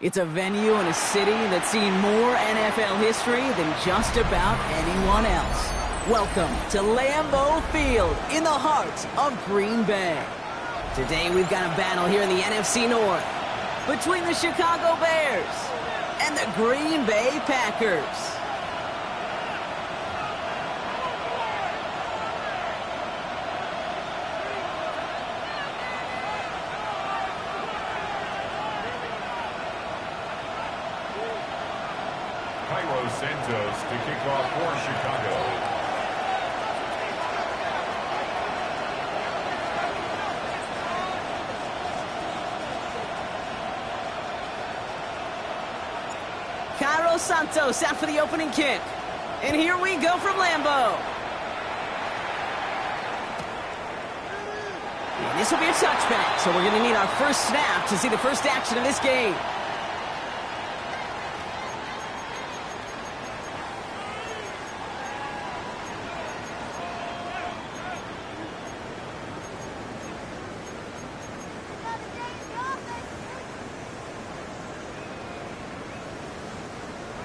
It's a venue in a city that's seen more NFL history than just about anyone else. Welcome to Lambeau Field in the heart of Green Bay. Today we've got a battle here in the NFC North between the Chicago Bears and the Green Bay Packers. Cairo Santos to kick off for Chicago. Cairo Santos out for the opening kick. And here we go from Lambeau. And this will be a touchback, so we're going to need our first snap to see the first action of this game.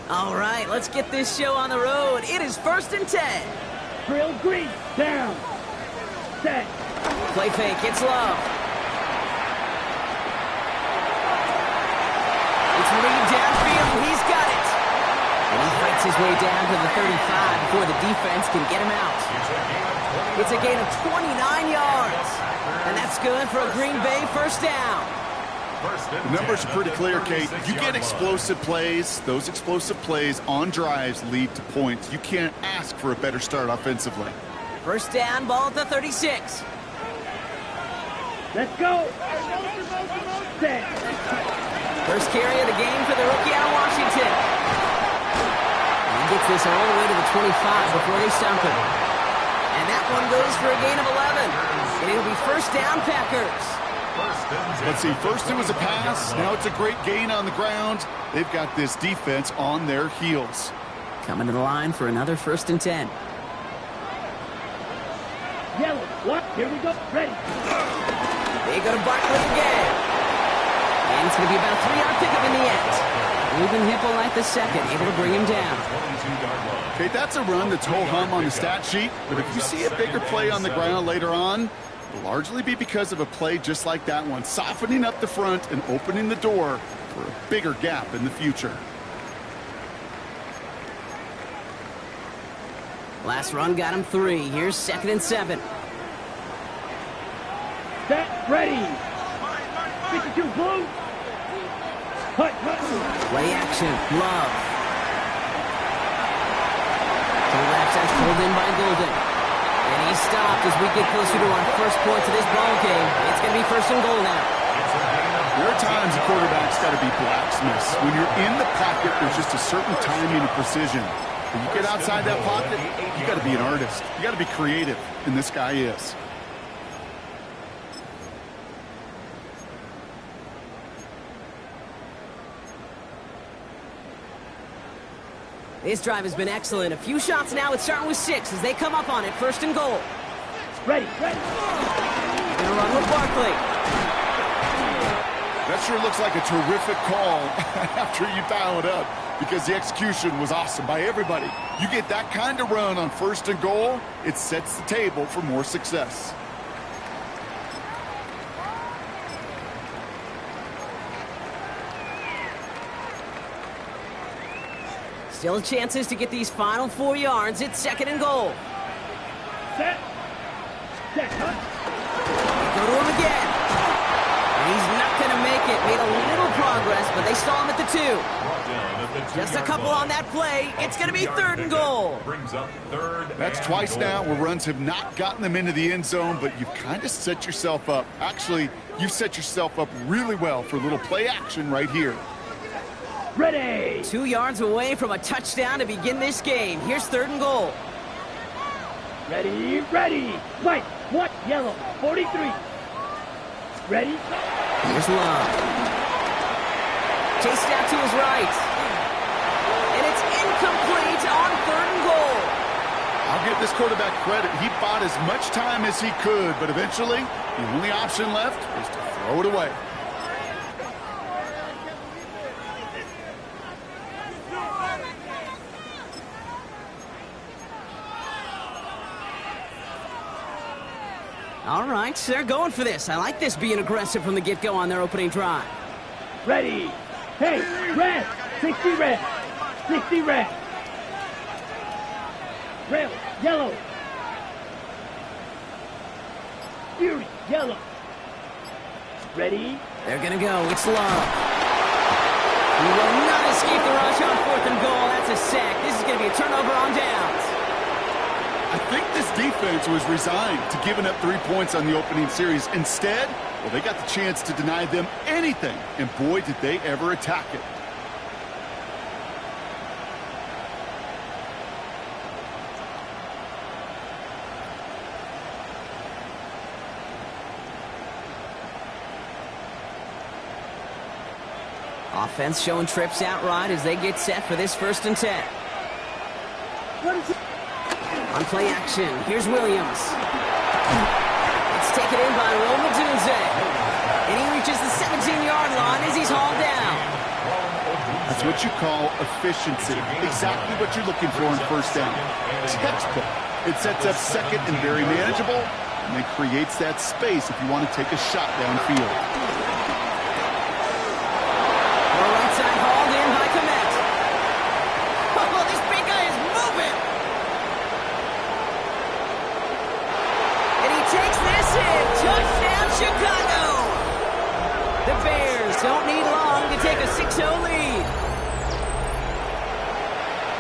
All right, let's get this show on the road. It is 1st and 10. Drill green, down, set. Play fake, it's Love. It's Reed downfield, he's got it. And he fights his way down to the 35 before the defense can get him out. It's a gain of 29 yards. And that's good for a Green Bay first down. The numbers are pretty clear, Kate. You get explosive plays. Those explosive plays on drives lead to points. You can't ask for a better start offensively. First down, ball at the 36. Let's go. Set. First carry of the game for the rookie out of Washington. He gets this all the way to the 25 before they stump him. And that one goes for a gain of 11. And it'll be first down, Packers. Let's see, first it was a pass, now it's a great gain on the ground. They've got this defense on their heels. Coming to the line for another 1st and 10. Yellow, what? Here we go, ready. They go to Barkley again. And it's going to be about a 3-yard pickup in the end. Ruben Hippolyte the second, able to bring him down. Okay, that's a run that's ho-hum on the stat sheet, but if you see a bigger play on the ground later on, it'll largely be because of a play just like that one, softening up the front and opening the door for a bigger gap in the future. Last run got him 3. Here's 2nd and 7. Set, ready. 52, blue. Hut. Play action, Love. To the left, that's pulled in by Golden. And he's stopped as we get closer to our first points of this ball game. It's going to be 1st and goal now. There are times a quarterback's got to be blacksmiths. When you're in the pocket, there's just a certain timing and precision. When you get outside that pocket, you got to be an artist. You got to be creative, and this guy is. This drive has been excellent. A few shots now. It's starting with 6 as they come up on it. 1st and goal. Ready. Gonna run with Barkley. That sure looks like a terrific call after you dial it up, because the execution was awesome by everybody. You get that kind of run on 1st and goal, it sets the table for more success. Still chances to get these final 4 yards. It's 2nd and goal. Set, hut. Go to him again. And he's not going to make it. Made a little progress, but they stall him at the 2. Just a couple on that play. It's going to be 3rd and goal. That's twice now where runs have not gotten them into the end zone, but you've kind of set yourself up. Actually, you've set yourself up really well for a little play action right here. Ready. 2 yards away from a touchdown to begin this game. Here's 3rd and goal. Ready. White, what? Yellow, 43. Ready. Here's Love. Chased out to his right. And it's incomplete on 3rd and goal. I'll give this quarterback credit. He bought as much time as he could, but eventually the only option left was to throw it away. right, they're going for this. I like this being aggressive from the get-go on their opening drive. Ready. Hey, red. 60 red. 60 red. Red, yellow. Fury, yellow. Ready. They're going to go. It's Love. He will not escape the rush on 4th and goal. That's a sack. This is going to be a turnover on downs. I think this defense was resigned to giving up 3 points on the opening series. Instead, well, they got the chance to deny them anything, and boy, did they ever attack it. Offense showing trips outright as they get set for this 1st and 10. On play action, here's Williams. It's taken in by Romadunze. And he reaches the 17-yard line as he's hauled down. That's what you call efficiency. Exactly what you're looking for in 1st down. Textbook. It sets up 2nd and very manageable, and it creates that space if you want to take a shot downfield. Chicago! The Bears don't need long to take a 6-0 lead.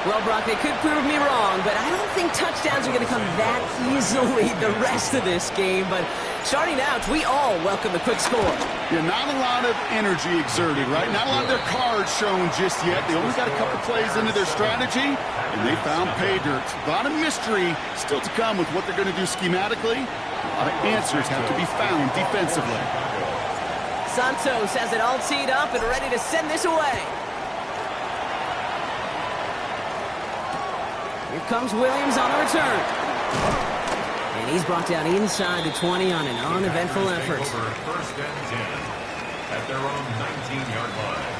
Well, Brock, they could prove me wrong, but I don't think touchdowns are going to come that easily the rest of this game. But starting out, we all welcome the quick score. Yeah, not a lot of energy exerted, right? Not a lot of their cards shown just yet. They only got a couple plays into their strategy, and they found pay dirt. A lot of mystery still to come with what they're going to do schematically. A lot of answers have to be found defensively. Santos has it all teed up and ready to send this away. Here comes Williams on the return. And he's brought down inside the 20 on an uneventful effort. 1st and 10 at their own 19-yard line.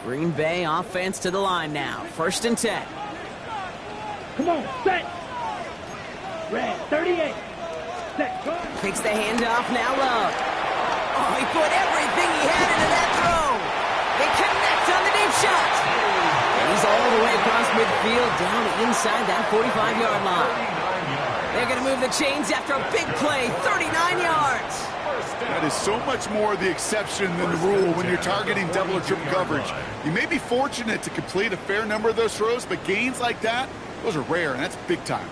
Green Bay offense to the line now. 1st and 10. Come on, set. Red, 38. Set, go. Takes the handoff, now Love. Oh, he put everything he had into that throw. They connect on the deep shot. And he's all the way across midfield down inside that 45-yard line. They're going to move the chains after a big play, 39 yards. That is so much more the exception than the rule when you're targeting double or triple coverage. You may be fortunate to complete a fair number of those throws, but gains like that, those are rare, and that's big time.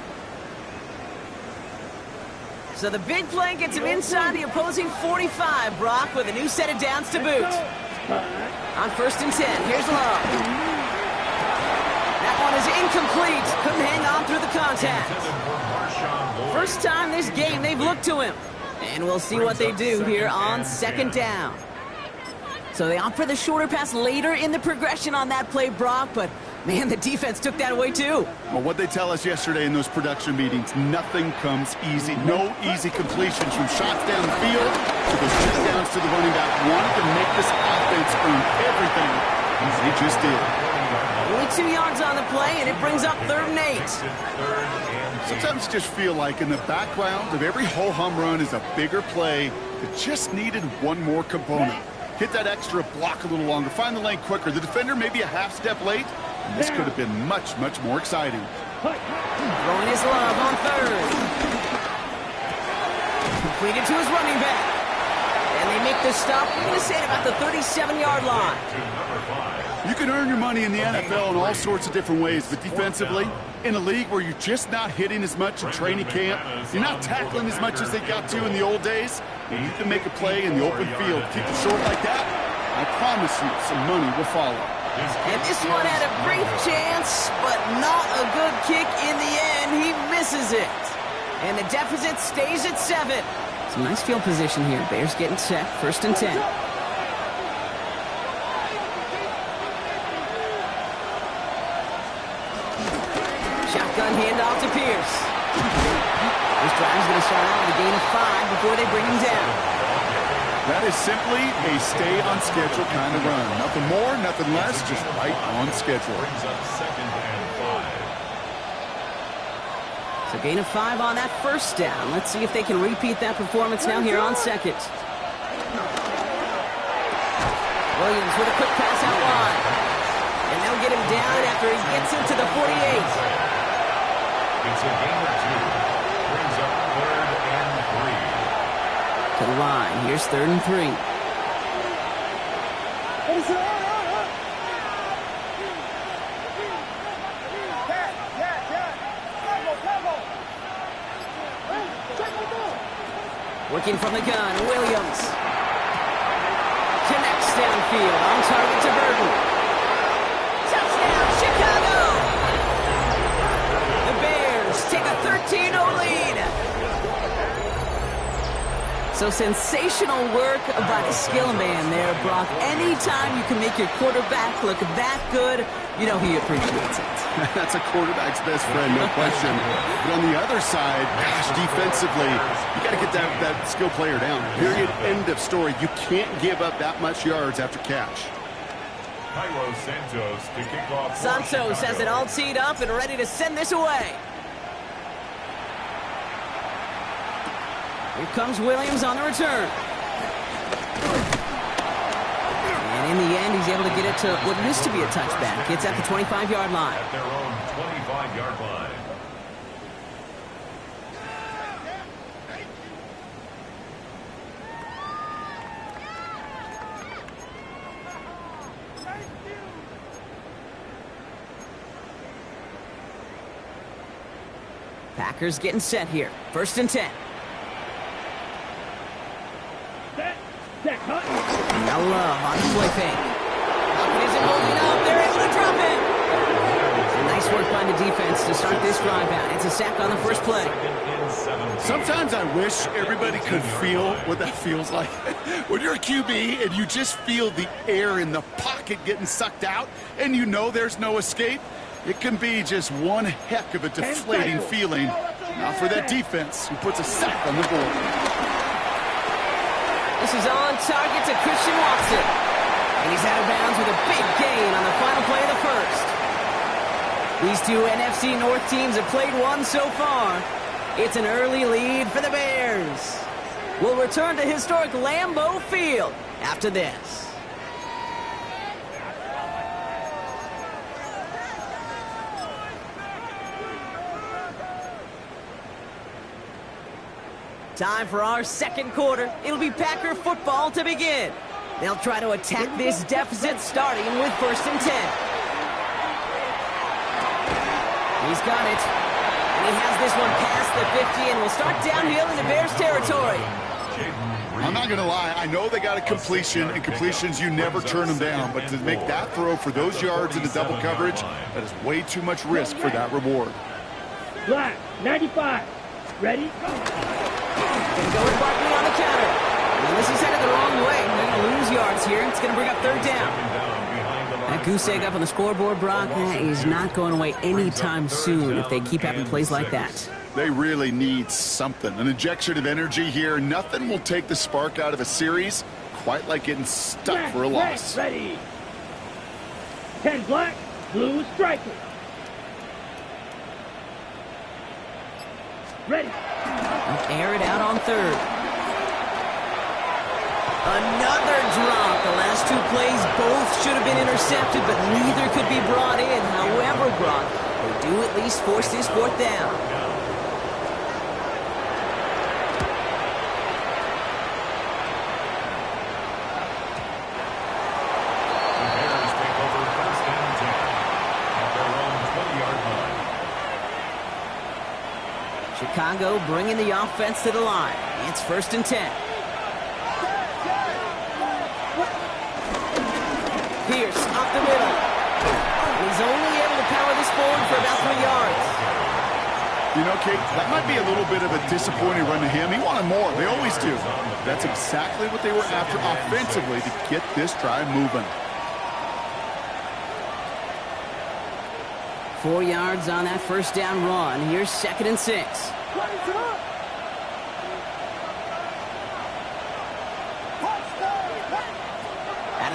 So the big play gets him inside the opposing 45, Brock, with a new set of downs to boot. On 1st and 10, here's Love. That one is incomplete. Couldn't hang on through the contact. First time this game they've looked to him. And we'll see what they do here on 2nd down. So they opt for the shorter pass later in the progression on that play, Brock, but man, the defense took that away too. Well, what they tell us yesterday in those production meetings, nothing comes easy. No easy completions from shots down the field to those checkdowns to the running back. Wanted to make this offense earn everything, and they just did. Only 2 yards on the play, and it brings up 3rd and 8. Sometimes you just feel like in the background of every ho-hum run is a bigger play that just needed one more component. Hit that extra block a little longer, find the lane quicker. The defender maybe a half step late, and this could have been much, much more exciting. Throwing his Love on 3rd. Completed to his running back. And they make the stop, I'm going to say, at about the 37-yard line. You can earn your money in the NFL in all sorts of different ways, but defensively, in a league where you're just not hitting as much in training camp, you're not tackling as much as they got to in the old days, and you can make a play in the open field. Keep it short like that, I promise you some money will follow. And this one had a brief chance, but not a good kick in the end. He misses it. And the deficit stays at 7. Some nice field position here. Bears getting set. 1st and 10. Shotgun handoff to Pierce. This drive's going to start out with a gain of 5 before they bring him down. That is simply a stay-on-schedule kind of run. Nothing more, nothing less, just right on schedule. Brings up 2nd and 5. So gain of 5 on that first down. Let's see if they can repeat that performance now here on 2nd. Williams with a quick pass out wide. And they'll get him down after he gets into the 48. It's a gain of 2. Brings up 3rd and 3. To the line. Here's 3rd and 3. Working from the gun, Williams. Connects downfield, on target to Burton. Touchdown, Chicago! The Bears take a 13-0 lead. So sensational work by the skill man there, Brock. Anytime you can make your quarterback look that good, you know he appreciates it. That's a quarterback's best friend, no question. But on the other side, gosh, defensively, you got to get that skill player down. Period, end of story. You can't give up that much yards after catch. Cairo Santos to kick off. Santos has it all teed up and ready to send this away. Here comes Williams on the return. And in the end, he's able to get it to what used to be a touchback. It's at the 25-yard line. At their own 25-yard line. Packers getting set here. 1st and 10. Now Love on the play fake. Puck isn't moving up. They're able to drop it. Nice work by the defense to start this drive out. It's a sack on the first play. Sometimes I wish everybody could feel what that feels like. When you're a QB and you just feel the air in the pocket getting sucked out and you know there's no escape, it can be just one heck of a deflating feeling. Now for that defense who puts a sack on the board. This is on target to Christian Watson. And he's out of bounds with a big gain on the final play of the first. These two NFC North teams have played one so far. It's an early lead for the Bears. We'll return to historic Lambeau Field after this. Time for our second quarter. It'll be Packer football to begin. They'll try to attack this deficit starting with 1st and 10. He's got it. And he has this one past the 50 and will start downhill into Bears territory. I'm not going to lie. I know they got a completion, and completions, you never turn them down. But to make that throw for those yards into double coverage, that is way too much risk for that reward. Black, 95. Ready? And going Barkley on the counter. And this is headed the wrong way. They're going to lose yards here. It's going to bring up 3rd down. That goose egg up on the scoreboard, Brock, is not going away anytime soon if they keep having plays like that. They really need something. An injection of energy here. Nothing will take the spark out of a series quite like getting stuck for a loss. Ready. 10 black, blue striker. Ready. Air it out on 3rd. Another drop. The last two plays both should have been intercepted, but neither could be brought in. However, Brock, they do at least force this 4th down. The Bears take over 1st and 10 at their own 20-yard line. Chicago bringing the offense to the line. It's 1st and 10. Pierce up the middle. He's only able to power this forward for about 3 yards. You know, Kate, that might be a little bit of a disappointing run to him. He wanted more. They always do. That's exactly what they were after offensively to get this drive moving. 4 yards on that 1st down run. Here's 2nd and 6.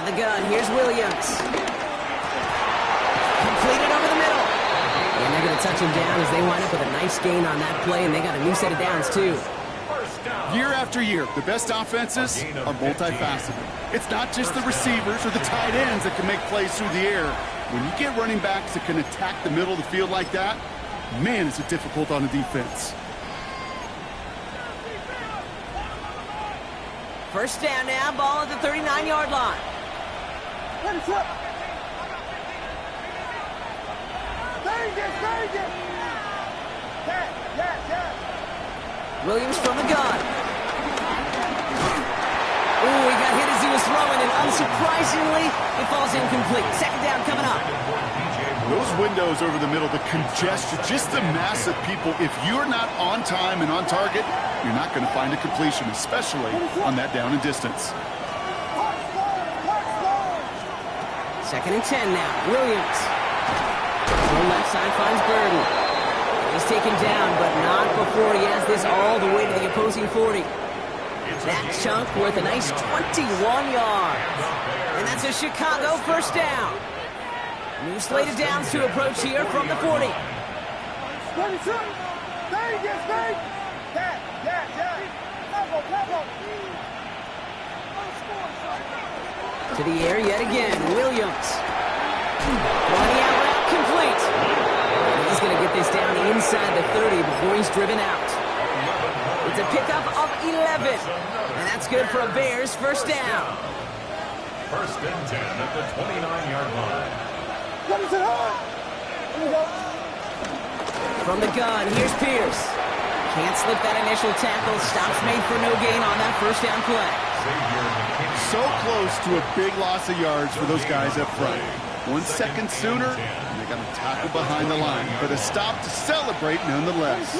Out of the gun, here's Williams. Completed over the middle. And they're going to touch him down as they wind up with a nice gain on that play, and they got a new set of downs, too. Year after year, the best offenses are multifaceted. It's not just the receivers or the tight ends that can make plays through the air. When you get running backs that can attack the middle of the field like that, man, is it difficult on the defense. First down now, ball at the 39-yard line. Williams from the gun. Ooh, he got hit as he was throwing, and unsurprisingly, it falls incomplete. Second down coming up. Those windows over the middle, the congestion, just the mass of people. If you're not on time and on target, you're not going to find a completion, especially on that down and distance. Second and 10 now. Williams. The left side finds Burden. He's taken down, but not before he has this all the way to the opposing 40. That chunk worth a nice 21 yards. And that's a Chicago first down. New slate of downs to approach here from the 40. To the air yet again. Williams. Running out route complete. He's going to get this down inside the 30 before he's driven out. It's a pickup of 11. And that's good for a Bears first down. First and 10 at the 29-yard line. From the gun, here's Pierce. Can't slip that initial tackle. Stops made for no gain on that first down play. So close to a big loss of yards for those guys up front. 1 second sooner, and they got a tackle behind the line. But a stop to celebrate nonetheless.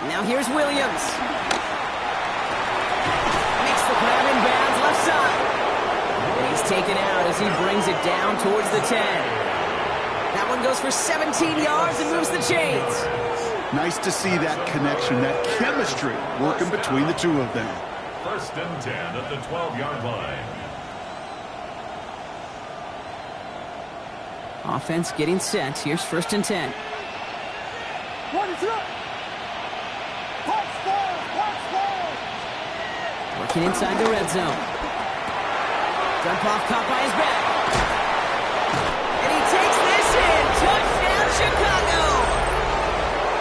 Now here's Williams. Makes the grab in bounds left side. And he's taken out as he brings it down towards the 10. That one goes for 17 yards and moves the chains. Nice to see that connection, that chemistry working between the two of them. First and 10 at the 12-yard line. Offense getting set. Here's first and 10. Working inside the red zone. Dump off caught by his back. And he takes this in. Touchdown, Chicago.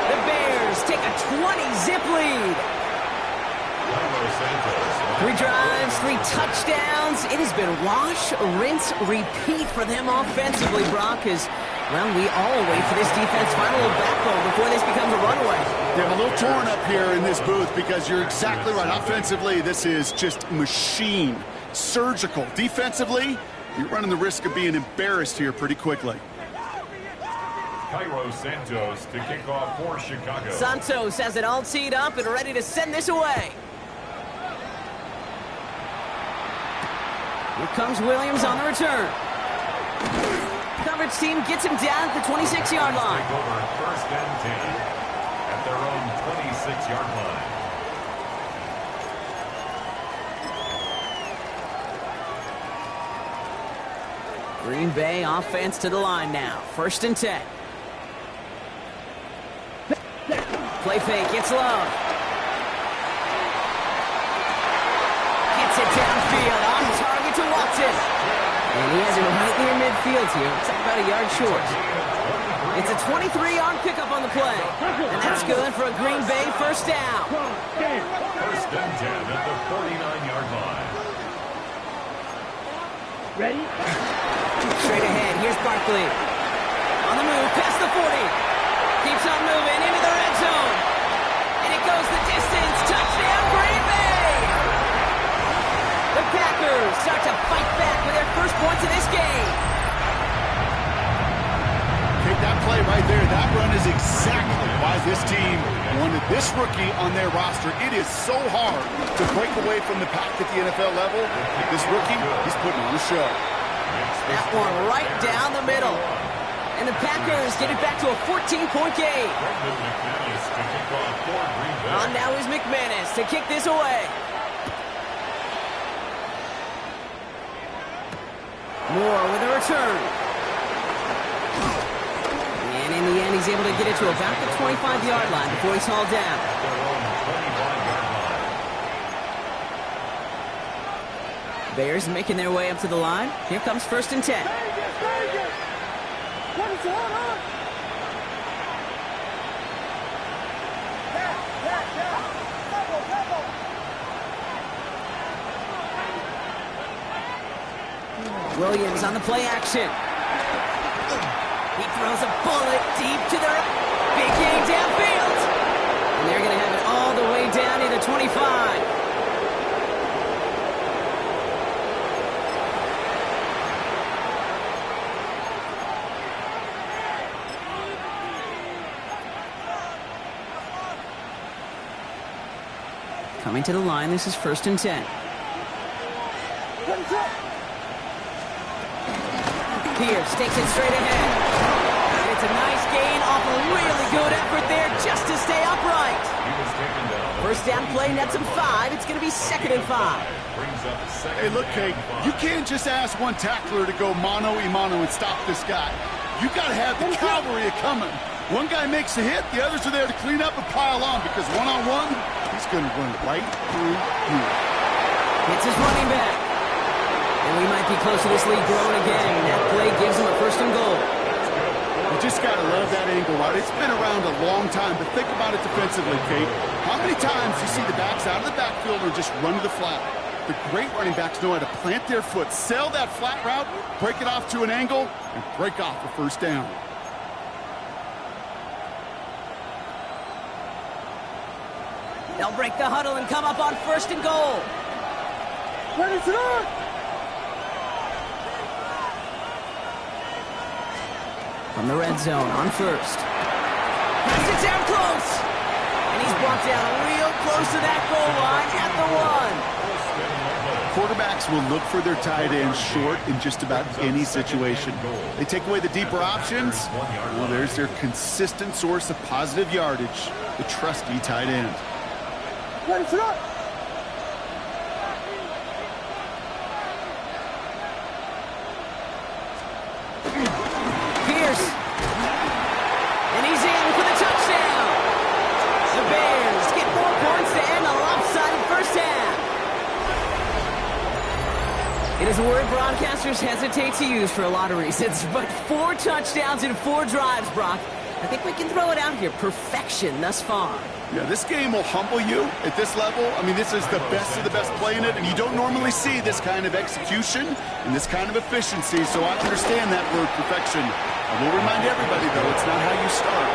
The Bears take a 20-zip lead. 3 drives, 3 touchdowns. It has been wash, rinse, repeat for them offensively, Brock, as, well, we all wait for this defense final little backbone before this becomes a runaway. They're a little torn up here in this booth because you're exactly right. Offensively, this is just machine, surgical. Defensively, you're running the risk of being embarrassed here pretty quickly. Cairo Santos to kick off for Chicago. Santos has it all teed up and ready to send this away. Here comes Williams on the return. Coverage team gets him down at the 26-yard line. Take over first and 10 at their own 26-yard line. Green Bay offense to the line now. First and 10. Play fake, it's Love. Gets it downfield, on target to Watson. And he has it right near midfield here. It's about a yard short. It's a 23-yard pickup on the play. And that's good for a Green Bay first down. First and 10 at the 49-yard line. Ready? Straight ahead, here's Barkley. On the move, past the 40. Keeps on moving into the red zone. And it goes the distance. Touchdown, Green Bay! The Packers start to fight back with their first points of this game. Take that play right there. That run is exactly why this team wanted this rookie on their roster. It is so hard to break away from the pack at the NFL level. This rookie, he's putting on a show. That one right down the middle. And the Packers get it back to a 14-point game. Brendan McManus to kick off for Green Bay. On now is McManus to kick this away. Moore with a return. And in the end, he's able to get it to about the 25-yard line before he's hauled down. Their own 25-yard line. Bears making their way up to the line. Here comes 1st and 10. Williams on the play action. He throws a bullet deep to the big game downfield. And they're going to have it all the way down to the 25. Coming to the line, this is 1st and 10. Pierce takes it straight ahead. And it's a nice gain off a really good effort there just to stay upright. He was taken down. First down play nets him 5. It's going to be 2nd and 5. Brings up second. Hey, look, Kate, you can't just ask one tackler to go mano-a-mano and stop this guy. You got to have the cavalry coming. One guy makes a hit, the others are there to clean up and pile on because one-on-one, he's going to run right through you. It's his running back. And we might be close to this lead growing again. That play gives him a 1st and goal. You just got to love that angle route. It's been around a long time, but think about it defensively, Kate. How many times you see the backs out of the backfield or just run to the flat? The great running backs know how to plant their foot, sail that flat route, break it off to an angle, and break off a 1st down. They'll break the huddle and come up on 1st and goal. What is it on? From the red zone on 1st. Has it down close. And he's brought down real close to that goal line at the 1. Quarterbacks will look for their tight end short in just about any situation. They take away the deeper options. Well, there's their consistent source of positive yardage, the trusty tight end. What is it on? Pierce. And he's in for the touchdown. The Bears get 4 points to end the lopsided first half. It is a word broadcasters hesitate to use for a lot of reasons, but 4 touchdowns in 4 drives, Brock. I think we can throw it out here. Perfection thus far. Yeah, this game will humble you at this level. I mean, this is the best of the best play in it, and you don't normally see this kind of execution and this kind of efficiency, so I understand that word perfection. I will remind everybody, though, it's not how you start,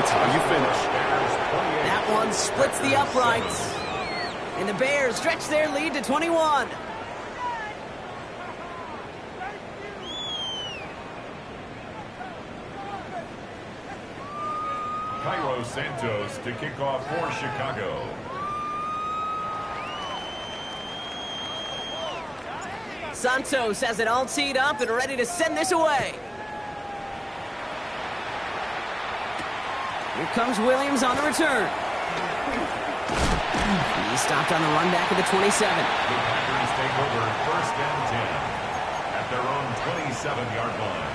it's how you finish. That one splits the uprights. And the Bears stretch their lead to 21. Cairo Santos to kick off for Chicago. Santos has it all teed up and ready to send this away. Here comes Williams on the return. He's stopped on the run back at the 27. The Packers take over 1st and 10 at their own 27-yard line.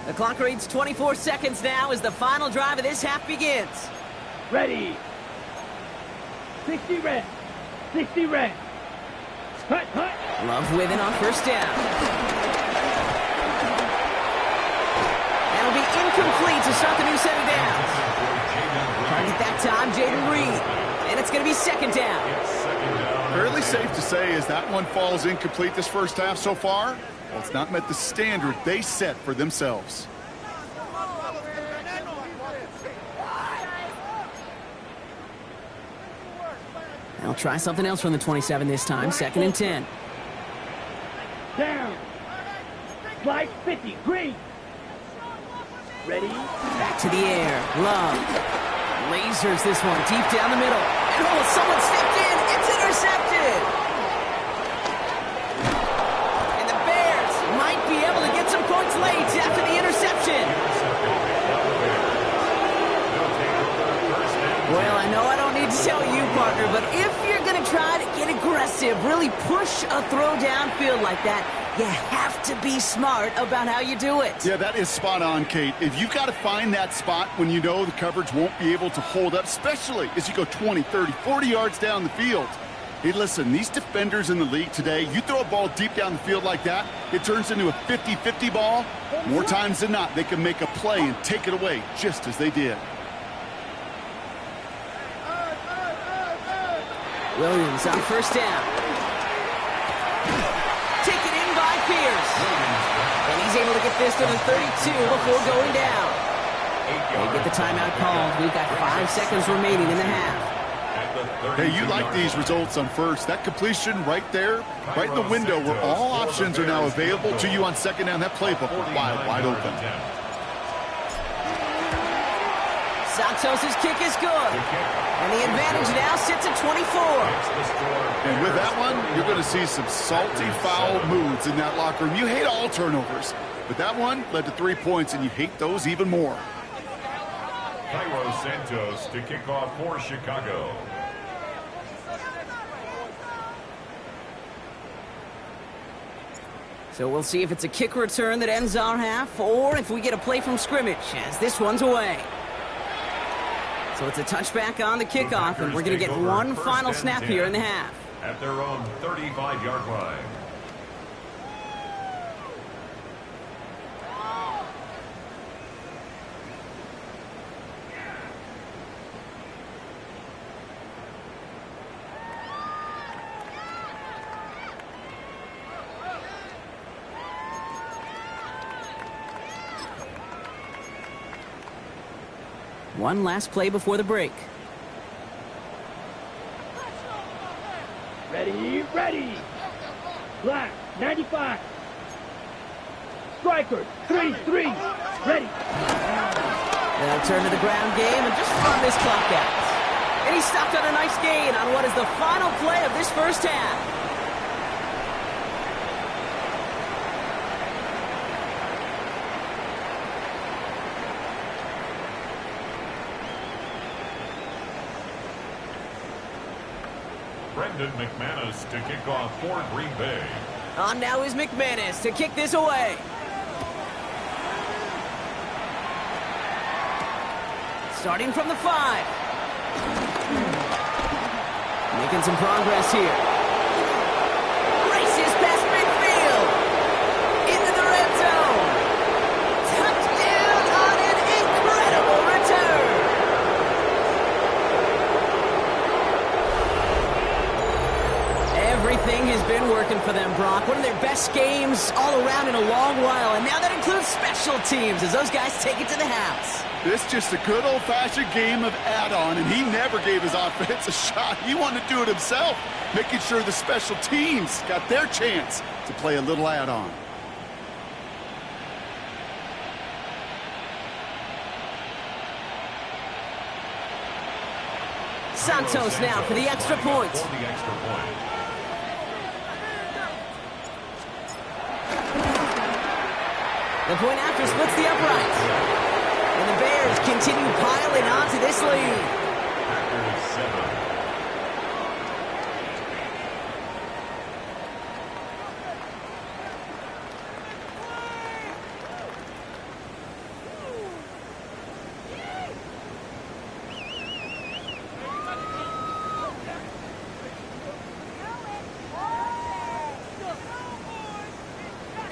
The clock reads 24 seconds now as the final drive of this half begins. Ready. 60 red. 60 red. Hut, hut. Love with it on 1st down. That'll be incomplete to start the new set of downs. Target that time, Jaden Reed. And it's going to be 2nd down. Fairly safe to say as that one falls incomplete this first half so far. Well, it's not met the standard they set for themselves. They'll try something else from the 27 this time. 2nd and 10. Down. Flight 50. Green. Ready? Back to the air. Love. Lasers this one deep down the middle. And oh, someone stepped in. It's intercepted. And the Bears might be able to get some points late after the interception. Well, I know I don't need to tell you, partner, but if you're going to try to get aggressive, really push a throw downfield like that, you have to be smart about how you do it. Yeah, that is spot on, Kate. If you've got to find that spot when you know the coverage won't be able to hold up, especially as you go 20, 30, 40 yards down the field. Hey, listen, these defenders in the league today, you throw a ball deep down the field like that, it turns into a 50-50 ball. More times than not, they can make a play and take it away just as they did. Williams on first down. Taken in by Pierce. And he's able to get this to the 32 before going down. They get the timeout called. We've got 5 seconds remaining in the half. Hey, you like these results on first. That completion right there, right in the window where all options are now available to you on second down. That playbook was wide open. Santos' kick is good. And the advantage now sits at 24. And with that one, you're going to see some salty, foul moods in that locker room. You hate all turnovers, but that one led to 3 points, and you hate those even more. Cairo Santos to kick off for Chicago. So we'll see if it's a kick return that ends our half, or if we get a play from scrimmage, as this one's away. So it's a touchback on the kickoff, and we're going to get one final snap here in the half. At their own 35-yard line. One last play before the break. Ready, ready. Black, 95. Striker, 3-3. Ready. They'll turn to the ground game and just run this clock out. And he stopped on a nice gain on what is the final play of this first half. Brendan McManus to kick off for Green Bay. On now is McManus to kick this away. Starting from the 5. Making some progress here. Races past midfield. Into the red zone. Touchdown on an incredible return. Everything has been working for them, Brock. One of their best games all around in a long while. And now that includes special teams as those guys take it to the house. This just a good old-fashioned game of add-on, and he never gave his offense a shot. He wanted to do it himself, making sure the special teams got their chance to play a little add-on. Santos now for the extra point. The point after splits the uprights. And the Bears continue piling onto this lead. Packers 7.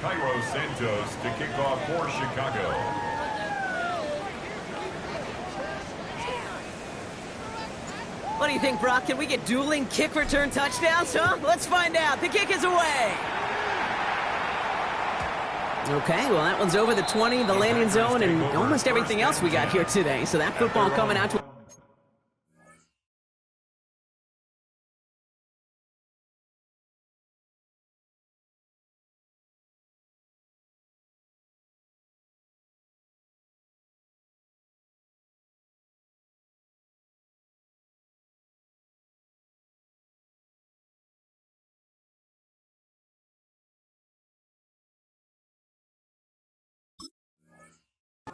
Cairo Santos to kick off for Chicago. What do you think, Brock? Can we get dueling kick return touchdowns, huh? Let's find out. The kick is away. Okay, well, that one's over the 20, the landing zone, and almost everything else we got here today. So that football coming out to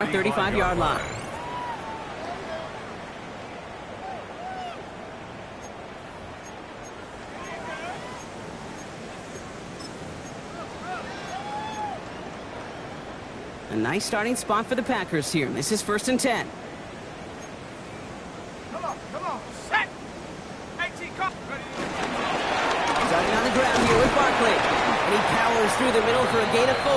35-yard line. A nice starting spot for the Packers here. This is 1st and 10. Come on, set! 18, come! Starting on the ground here with Barkley. And he powers through the middle for a gain of 4.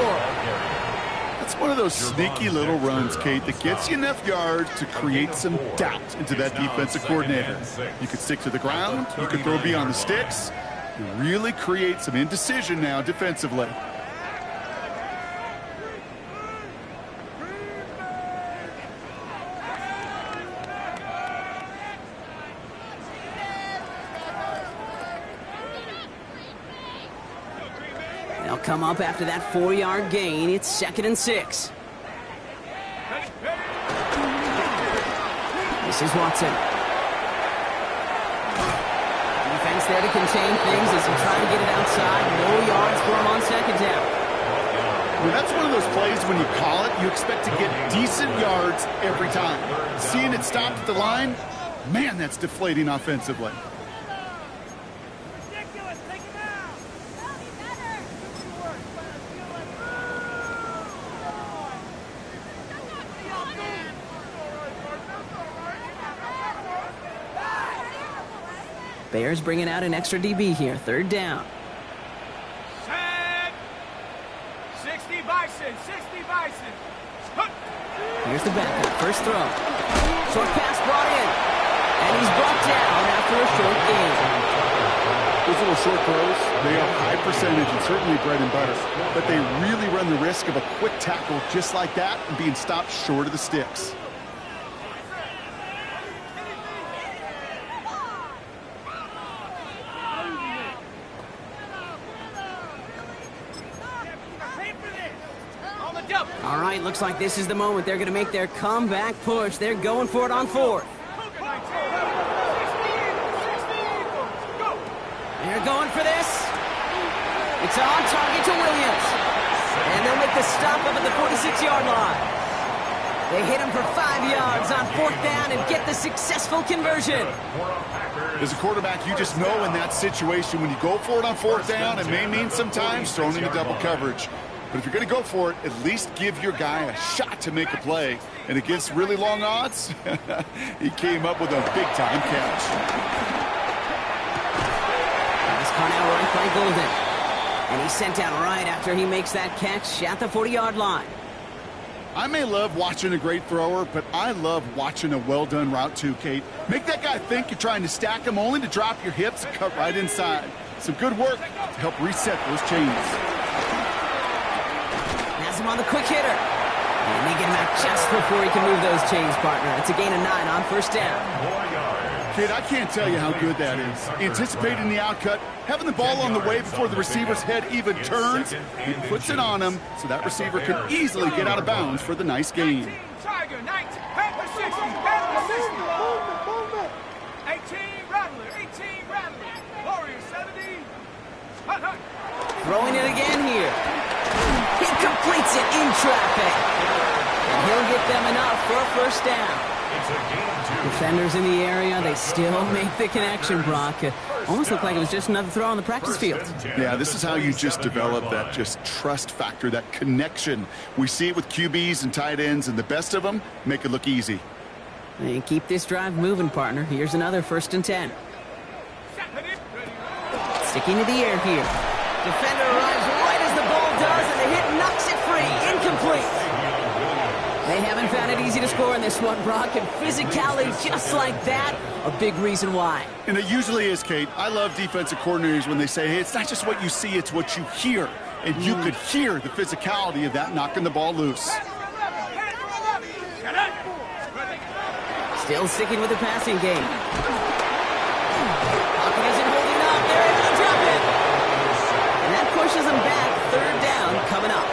That's one of those sneaky little runs, Kate, that gets you enough yards to create some doubt into that defensive coordinator. You could stick to the ground, you could throw beyond the sticks, and really create some indecision now defensively. They'll come up after that 4-yard gain. It's 2nd and 6. This is Watson. Defense there to contain things as he tries to get it outside. No yards for him on 2nd down. Well, that's one of those plays when you call it, you expect to get decent yards every time. Seeing it stopped at the line, man, that's deflating offensively. Bears bringing out an extra DB here. 3rd down. Set! 60 Bison, 60 Bison. Here's the backup. First throw. Short pass brought in. And he's brought down after a short gain. Those little short throws, they are high percentage and certainly bread and butter. But they really run the risk of a quick tackle just like that and being stopped short of the sticks. All right, looks like this is the moment. They're going to make their comeback push. They're going for it on 4th. They're going for this. It's on target to Williams. And they'll make the stop up at the 46-yard line. They hit him for 5 yards on 4th down and get the successful conversion. As a quarterback, you just know in that situation when you go for it on 4th down, it may mean sometimes throwing into double coverage. But if you're going to go for it, at least give your guy a shot to make a play. And against really long odds, he came up with a big-time catch. That's caught out right by Golden. And he's sent down right after he makes that catch at the 40-yard line. I may love watching a great thrower, but I love watching a well-done route too, Kate. Make that guy think you're trying to stack him only to drop your hips and cut right inside. Some good work to help reset those chains. Him on the quick hitter. And they get him out just before he can move those chains, partner. It's a gain of 9 on 1st down. Kid, I can't tell you how good that is. Anticipating the outcut, having the ball on the way before the receiver's head even turns, he puts it on him so that receiver can easily get out of bounds for the nice gain. Tiger, 19, Panther 60, Panther 60. 18, Rattler, 18, Rattler. Warrior 70. Hut, hut. Throwing it again here. He completes it in traffic. And he'll get them enough for a 1st down. Defenders in the area, they still make the connection, Brock. It almost looked like it was just another throw on the practice field. Yeah, this is how you just develop that just trust factor, that connection. We see it with QBs and tight ends, and the best of them make it look easy. And keep this drive moving, partner. Here's another 1st and 10. Sticking to the air here. Defender arrives right as the ball does, and the hit knocks it free. Incomplete. They haven't found it easy to score in this one, Brock, and physicality just like that, a big reason why. And it usually is, Kate. I love defensive coordinators when they say, hey, it's not just what you see, it's what you hear. And you could hear the physicality of that knocking the ball loose. Still sticking with the passing game. Pocket isn't holding up. They're able to drop it. And that pushes them back. 3rd down coming up.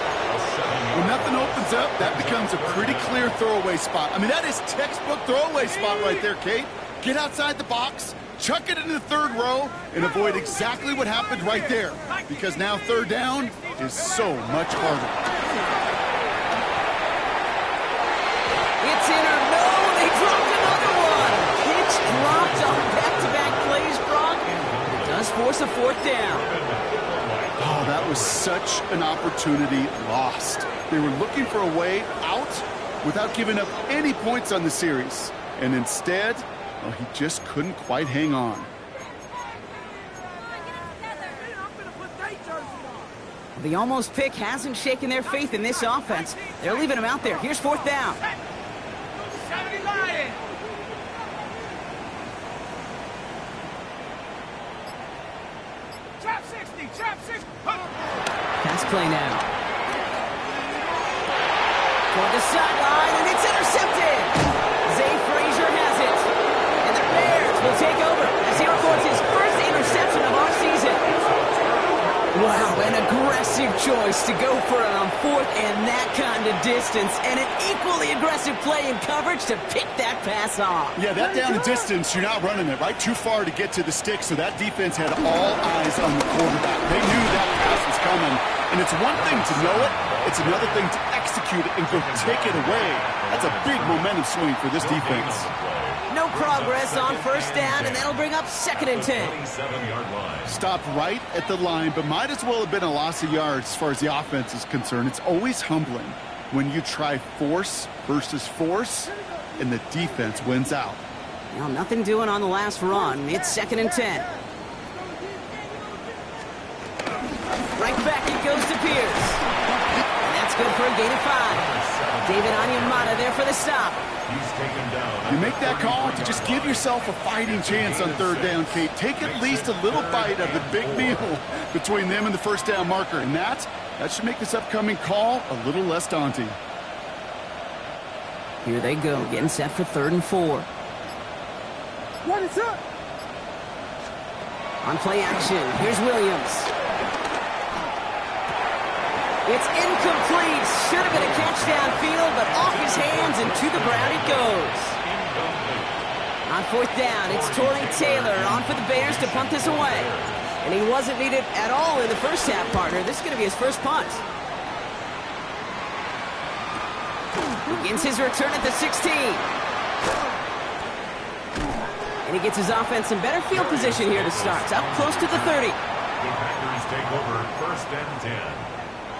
When nothing opens up, that becomes a pretty clear throwaway spot. I mean, that is textbook throwaway spot right there, Kate. Get outside the box, chuck it into the 3rd row, and avoid exactly what happened right there. Because now 3rd down is so much harder. It's in or no, they dropped another one. It's dropped on back-to-back plays, Brock. It does force a fourth down. Oh, that was such an opportunity lost. They were looking for a way out without giving up any points on the series. And instead, well, he just couldn't quite hang on. The almost pick hasn't shaken their faith in this offense. They're leaving him out there. Here's fourth down. 70 Lions. Trap 60, trap 60. Pass play now. For the sideline, and it's intercepted. Zay Frazier has it. And the Bears will take over as he records his first interception of our season. Wow, an aggressive choice to go for it on fourth and that kind of distance. And an equally aggressive play in coverage to pick that pass off. Yeah, that down and distance, you're not running it, right? Too far to get to the stick, so that defense had all eyes on the quarterback. They knew that pass was coming. And it's one thing to know it, it's another thing to execute it and go take it away. That's a big momentum swing for this defense. No progress on first down, and that'll bring up 2nd and 10. 27-yard line. Stopped right at the line, but might as well have been a loss of yards as far as the offense is concerned. It's always humbling when you try force versus force, and the defense wins out. Well, nothing doing on the last run. It's 2nd and 10. Right back it goes to Pierce. And that's good for a gain of 5. David Onyemata there for the stop. He's taken down. You make that call to just give yourself a fighting chance on third down, Kate. Take at least a little bite of the big meal between them and the first down marker. And that should make this upcoming call a little less daunting. Here they go, getting set for 3rd and 4. What is up? On play action, here's Williams. It's incomplete. Should have been a catch downfield, but off his hands and to the ground it goes. On fourth down, it's Torrey Taylor on for the Bears to punt this away. And he wasn't needed at all in the first half, partner. This is going to be his first punt. Begins his return at the 16. And he gets his offense in better field position here to start. It's up close to the 30. The Packers take over 1st and 10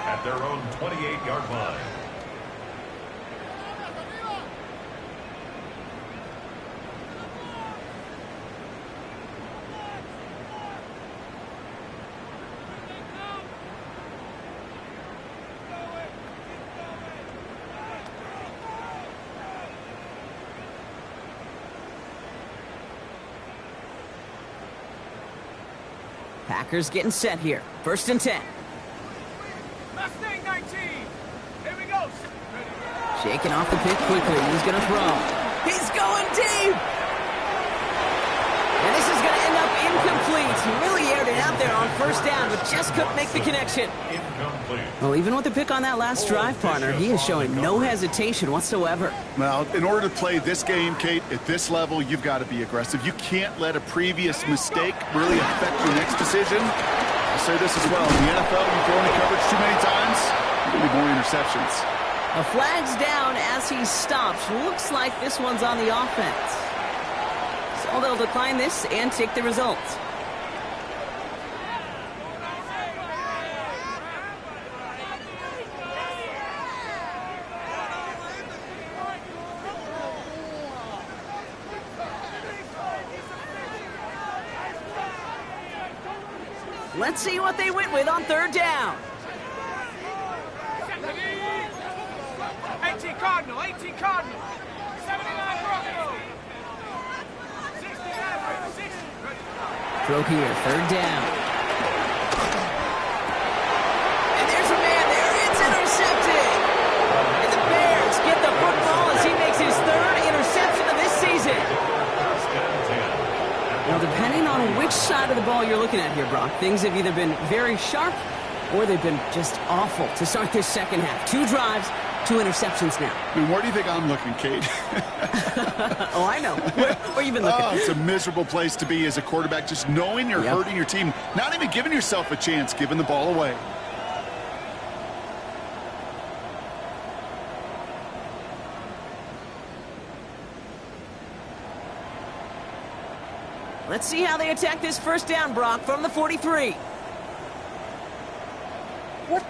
at their own 28-yard line. Packers getting set here. 1st and 10. Mustang 19. Here we go. Shaking off the pick quickly. He's going to throw. He's going deep. And this is going to end up incomplete. He really aired it out there on first down, but just couldn't make the connection. Incomplete. Well, even with the pick on that last drive, partner, he is showing no hesitation whatsoever. Well, in order to play this game, Kate, at this level, you've got to be aggressive. You can't let a previous mistake really affect your next decision. I'll say this as well. In the NFL, you throw into coverage too many times, you're going to be more interceptions. A flag's down as he stops. Looks like this one's on the offense. So they'll decline this and take the results. Let's see what they went with on 3rd down. 18 Cardinal, 18 Cardinal. 79 Bronco. 69, 60. Throw here, 3rd down. And there's a man there. It's intercepted. And the Bears get the football as he makes his 3rd interception of this season. Now, depending on which side of the ball you're looking at here, Brock, things have either been very sharp or they've been just awful to start this second half. 2 drives, 2 interceptions now. I mean, where do you think I'm looking, Kate? Oh, I know. Where you been looking? Oh, it's a miserable place to be as a quarterback, just knowing you're hurting your team, not even giving yourself a chance, giving the ball away. Let's see how they attack this first down, Brock, from the 43. What?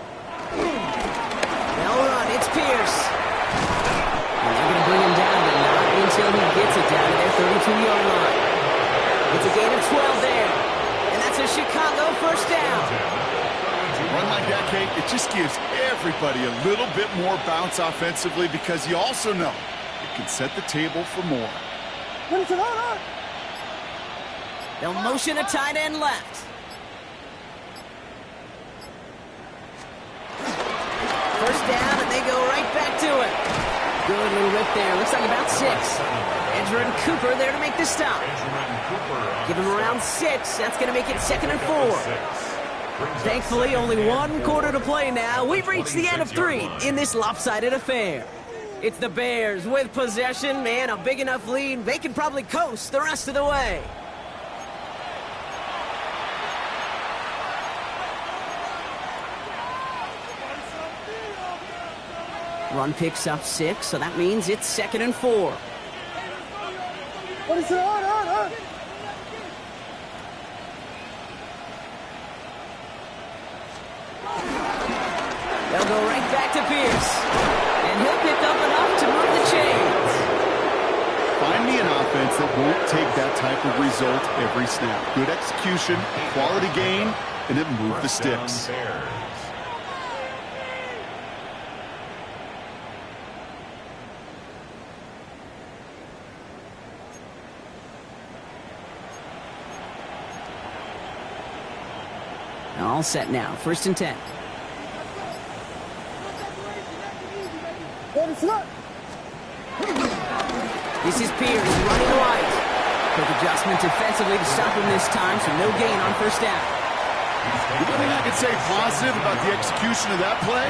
They'll run. It's Pierce. And they're going to bring him down, but not until he gets it down to their 32-yard line. It's a gain of 12 there. And that's a Chicago first down. Run like that, Kate, it just gives everybody a little bit more bounce offensively because you also know it can set the table for more. What is it on? They'll motion a tight end left. First down, and they go right back to it. Good little rip there. Looks like about 6. Edgerrin Cooper there to make the stop. Give him around 6. That's going to make it 2nd and 4. Thankfully, only 1 quarter to play now. We've reached the end of 3 in this lopsided affair. It's the Bears with possession and a big enough lead. They can probably coast the rest of the way. Run picks up 6, so that means it's 2nd and 4. What is it on? They'll go right back to Pierce. And he'll pick up enough to move the chains. Find me an offense that won't take that type of result every snap. Good execution, quality game, and it moved the sticks. All set now. 1st and 10. What is it? This is Pierce running right. Quick adjustment defensively to stop him this time, so no gain on 1st down. The only thing I can say positive about the execution of that play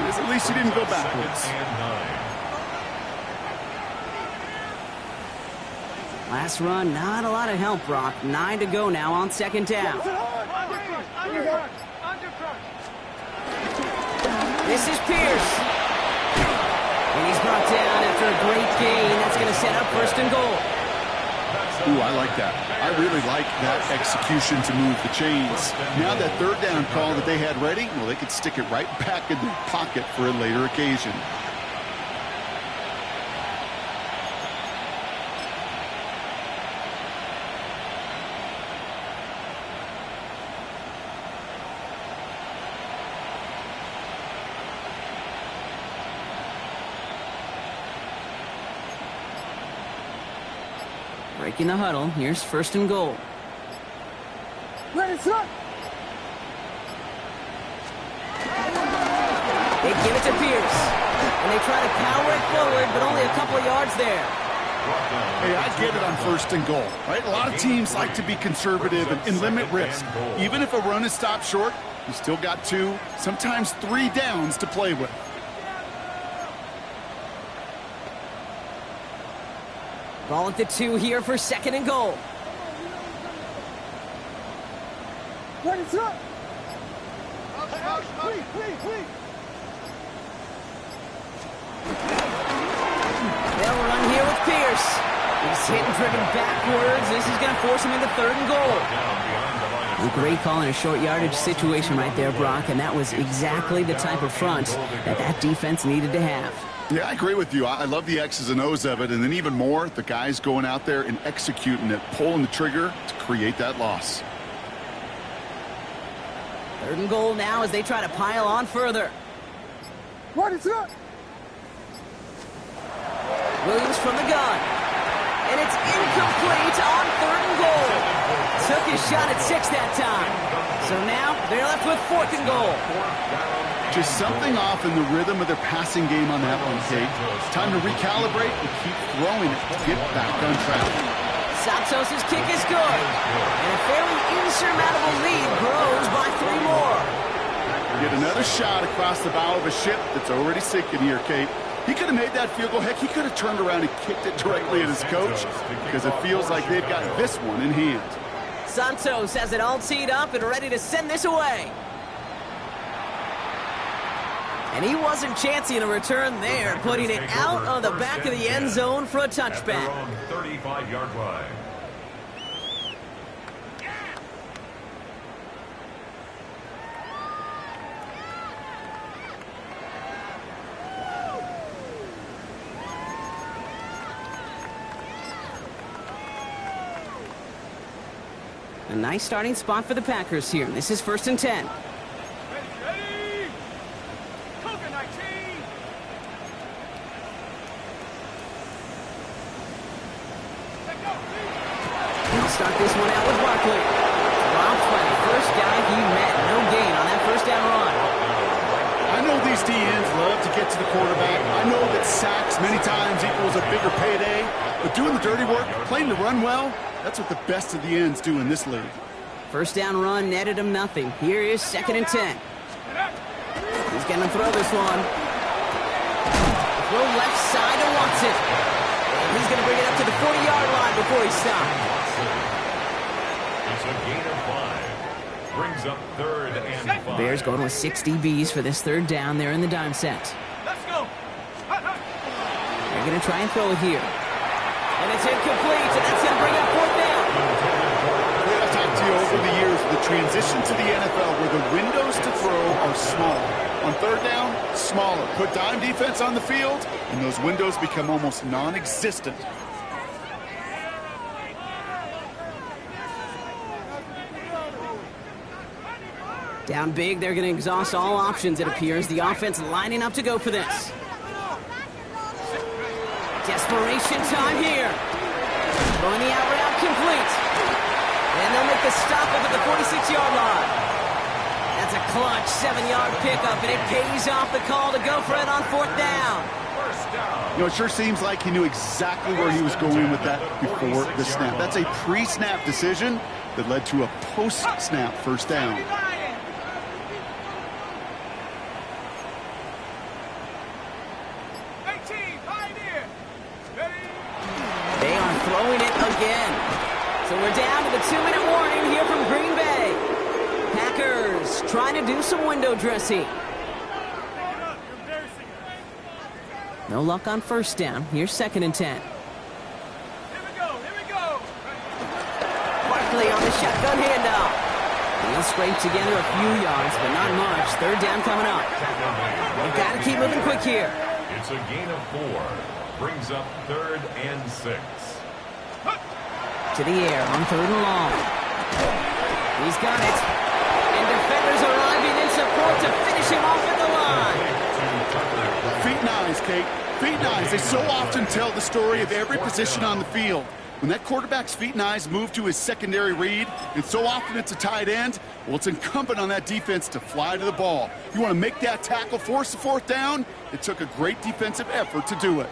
is at least he didn't go backwards. Last run, not a lot of help, Brock. 9 to go now on 2nd down. This is Pierce. And he's brought down after a great gain. That's going to set up 1st and goal. Ooh, I like that. I really like that execution to move the chains. Now that 3rd down call that they had ready, well, they could stick it right back in their pocket for a later occasion. Breaking the huddle. Here's 1st and goal. What is it? They give it to Pierce. And they try to power it forward, but only a couple of yards there. Hey, I get it on 1st and goal, right? A lot of teams like to be conservative and limit risk. Even if a run is stopped short, you still got 2, sometimes 3 downs to play with. Ball at the 2 here for 2nd and goal. What is it? They'll run here with Pierce. He's hit and driven backwards. This is going to force him into 3rd and goal. A great call in a short yardage situation right there, Brock, and that was exactly the type of front that defense needed to have. Yeah, I agree with you. I love the X's and O's of it, and then even more, the guys going out there and executing it, pulling the trigger to create that loss. 3rd and goal now as they try to pile on further. What is it? Williams from the gun. And it's incomplete on 3rd and goal. Took his shot at 6 that time. So now they're left with 4th and goal. Just something off in the rhythm of their passing game on that one, Kate. Time to recalibrate and keep throwing it to get back on track. Santos' kick is good. And a fairly insurmountable lead grows by 3 more. Get another shot across the bow of a ship that's already sinking here, Kate. He could have made that field goal. Heck, he could have turned around and kicked it directly at his coach because it feels like they've got this one in hand. Santos has it all teed up and ready to send this away. And he wasn't chancing a return there, putting it out of the back of the end zone for a touchback. 35-yard line. nice starting spot for the Packers here. This is 1st and 10. Ready? Cougar 19. Let go. He'll start this one out with Barkley. Dropped by the first guy he met. No gain on that first down run. I know these DNs love to get to the quarterback. I know that sacks many times equals a bigger payday. But doing the dirty work, playing to run well, that's what the best of the ends do in this league. First down run netted him nothing. Here is 2nd and 10. He's going to throw this one. Throw left side to Watson. And he's going to bring it up to the 40-yard line before he stops. It's a gain of 5. Brings up 3rd and 5. Bears going with 6 DBs for this 3rd down there in the dime set. Let's go. They're going to try and throw it here. And it's incomplete, and that's going to bring up 4th down. I've talked to you over the years, the transition to the NFL where the windows to throw are smaller. On 3rd down, smaller. Put dime defense on the field, and those windows become almost non-existent. Down big, they're going to exhaust all options, it appears. The offense lining up to go for this. Desperation time here. Throwing the out route complete. And they'll make the stop up at the 46-yard line. That's a clutch 7-yard pickup, and it pays off the call to go for it on 4th down. You know, it sure seems like he knew exactly where he was going with that before the snap. That's a pre-snap decision that led to a post-snap first down. They are throwing it again. So we're down to the 2-minute warning here from Green Bay. Packers trying to do some window dressing. No luck on first down. Here's 2nd and 10. Here we go. Barkley on the shotgun handoff. He'll scrape together a few yards, but not much. 3rd down coming up. They've got to keep moving quick here. It's a gain of 4. Brings up 3rd and 6. To the air on 3rd and long. He's got it. And defenders arriving in support to finish him off at the line. Feet and eyes, Kate. Feet and eyes. They so often tell the story of every position on the field. When that quarterback's feet and eyes move to his secondary read, and so often it's a tight end, well, it's incumbent on that defense to fly to the ball. You want to make that tackle, force the 4th down? It took a great defensive effort to do it.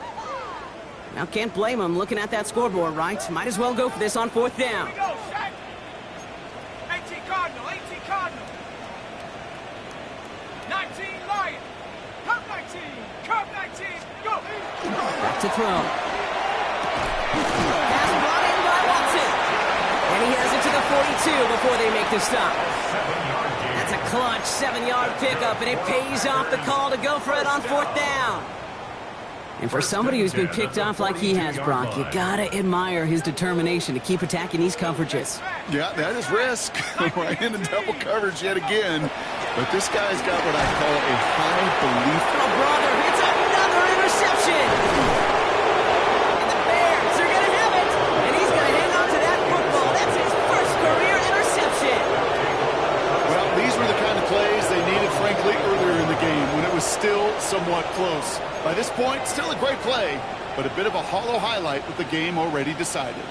Now, can't blame him looking at that scoreboard, right? Might as well go for this on 4th down. Here we go, Shaq. 18 Cardinal. 19 Lion. Curve 19. Go. Back to throw. Pass brought in by Watson. And he has it to the 42 before they make the stop. That's a clutch 7-yard pickup, and it pays off the call to go for it on 4th down. And for somebody who's been picked off like he has, Brock, you gotta admire his determination to keep attacking these coverages. Yeah, that is risk. Right into double coverage yet again. But this guy's got what I call a high belief. Oh, brother, it's another interception. And the Bears are gonna have it. And he's gonna hang on to that football. That's his first career interception. Well, these were the kind of plays they needed, frankly, earlier in the game when it was still somewhat close. By this point, still a great play, but a bit of a hollow highlight with the game already decided.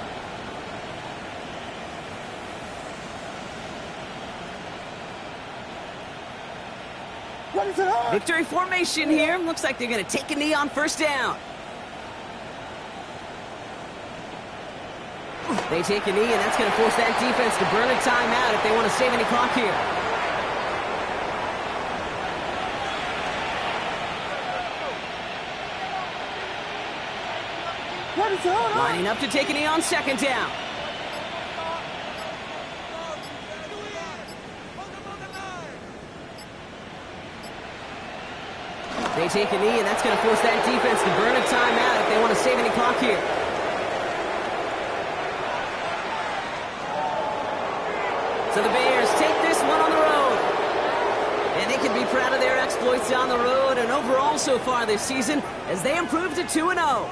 What is it on? Victory formation here. Looks like they're going to take a knee on first down. They take a knee, and that's going to force that defense to burn a timeout if they want to save any clock here. What is it on? Lining up to take a knee on second down. They take a knee, and that's going to force that defense to burn a timeout if they want to save any clock here. So the Bears take this one on the road. And they can be proud of their exploits on the road and overall so far this season as they improve to 2-0.